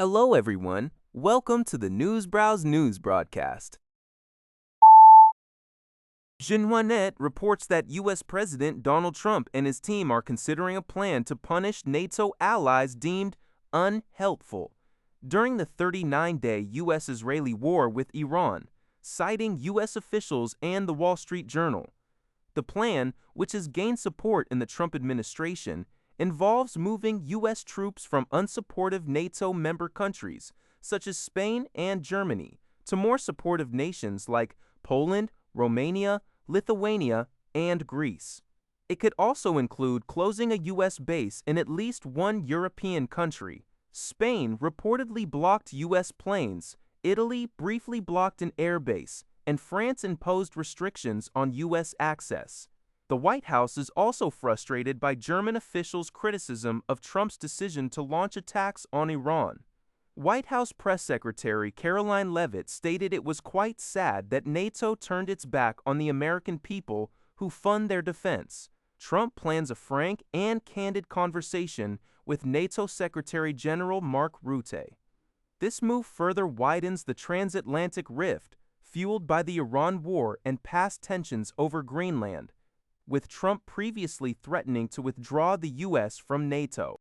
Hello, everyone. Welcome to the Newsbrowse News broadcast. Xinhuanet reports that U.S. President Donald Trump and his team are considering a plan to punish NATO allies deemed unhelpful during the 39-day U.S.-Israeli war with Iran, citing U.S. officials and the Wall Street Journal. The plan, which has gained support in the Trump administration, involves moving U.S. troops from unsupportive NATO member countries, such as Spain and Germany, to more supportive nations like Poland, Romania, Lithuania, and Greece. It could also include closing a U.S. base in at least one European country. Spain reportedly blocked U.S. planes, Italy briefly blocked an airbase, and France imposed restrictions on U.S. access. The White House is also frustrated by German officials' criticism of Trump's decision to launch attacks on Iran. White House Press Secretary Caroline Leavitt stated it was quite sad that NATO turned its back on the American people who fund their defense. Trump plans a frank and candid conversation with NATO Secretary General Mark Rutte. This move further widens the transatlantic rift, fueled by the Iran war and past tensions over Greenland, with Trump previously threatening to withdraw the U.S. from NATO.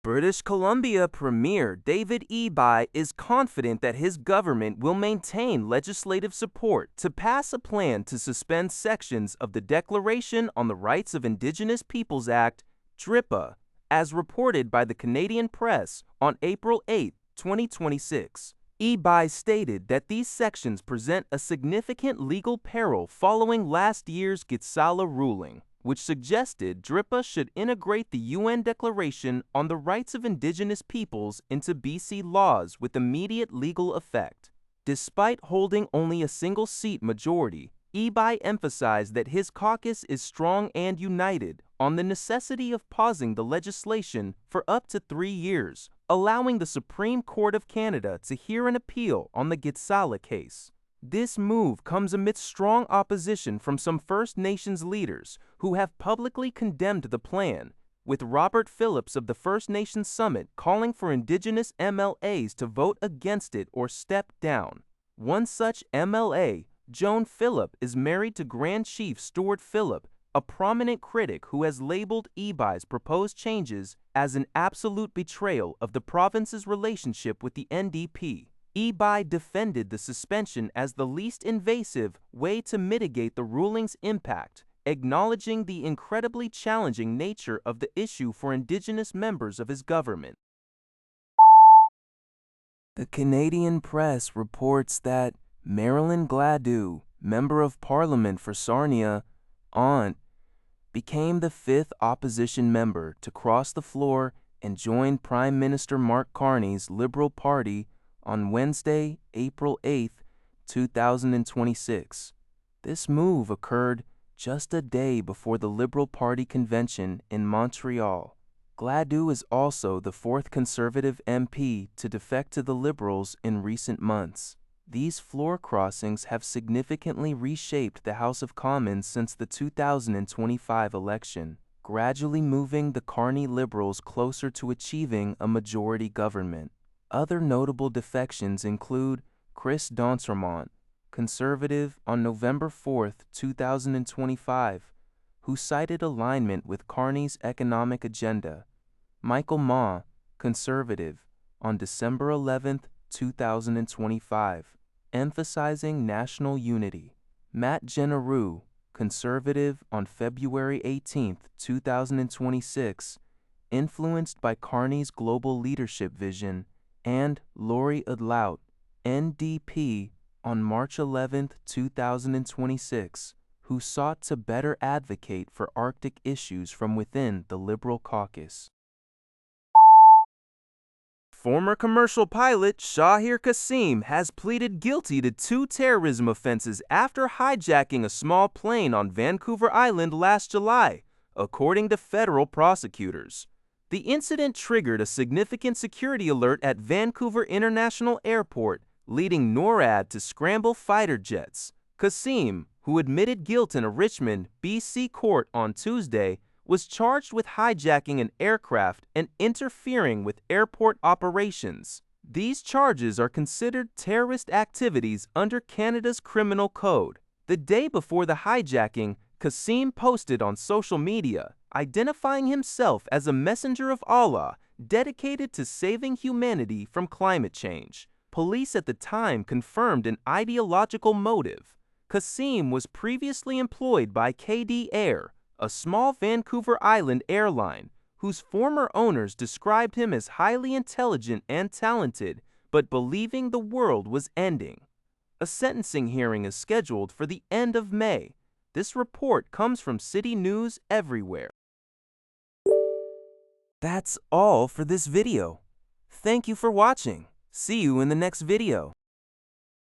British Columbia Premier David Eby is confident that his government will maintain legislative support to pass a plan to suspend sections of the Declaration on the Rights of Indigenous Peoples Act, DRIPA, as reported by the Canadian press on April 8, 2026. Eby stated that these sections present a significant legal peril following last year's Gitsala ruling, which suggested DRIPA should integrate the UN Declaration on the Rights of Indigenous Peoples into BC laws with immediate legal effect. Despite holding only a single-seat majority, Eby emphasized that his caucus is strong and united on the necessity of pausing the legislation for up to 3 years, allowing the Supreme Court of Canada to hear an appeal on the Gitsala case. This move comes amidst strong opposition from some First Nations leaders who have publicly condemned the plan, with Robert Phillips of the First Nations Summit calling for Indigenous MLAs to vote against it or step down. One such MLA, Joan Phillip, is married to Grand Chief Stuart Phillip, a prominent critic who has labeled Eby's proposed changes as an absolute betrayal of the province's relationship with the NDP. Eby defended the suspension as the least invasive way to mitigate the ruling's impact, acknowledging the incredibly challenging nature of the issue for Indigenous members of his government. The Canadian press reports that Marilyn Gladue, Member of Parliament for Sarnia, became the 5th opposition member to cross the floor and join Prime Minister Mark Carney's Liberal Party on Wednesday, April 8, 2026. This move occurred just a day before the Liberal Party convention in Montreal. Gladue is also the 4th Conservative MP to defect to the Liberals in recent months. These floor crossings have significantly reshaped the House of Commons since the 2025 election, gradually moving the Carney Liberals closer to achieving a majority government. Other notable defections include Chris D'Entremont, Conservative, on November 4, 2025, who cited alignment with Carney's economic agenda; Michael Ma, Conservative, on December 11, 2025, emphasizing national unity; Matt Genereux, Conservative, on February 18, 2026, influenced by Carney's global leadership vision; and Lori Udlaut, NDP, on March 11, 2026, who sought to better advocate for Arctic issues from within the Liberal caucus. Former commercial pilot Shaheer Cassim has pleaded guilty to 2 terrorism offenses after hijacking a small plane on Vancouver Island last July, according to federal prosecutors. The incident triggered a significant security alert at Vancouver International Airport, leading NORAD to scramble fighter jets. Cassim, who admitted guilt in a Richmond, BC court on Tuesday, was charged with hijacking an aircraft and interfering with airport operations. These charges are considered terrorist activities under Canada's criminal code. The day before the hijacking, Cassim posted on social media, identifying himself as a messenger of Allah dedicated to saving humanity from climate change. Police at the time confirmed an ideological motive. Cassim was previously employed by KD Air, a small Vancouver Island airline, whose former owners described him as highly intelligent and talented, but believing the world was ending. A sentencing hearing is scheduled for the end of May. This report comes from City News Everywhere. That's all for this video. Thank you for watching. See you in the next video.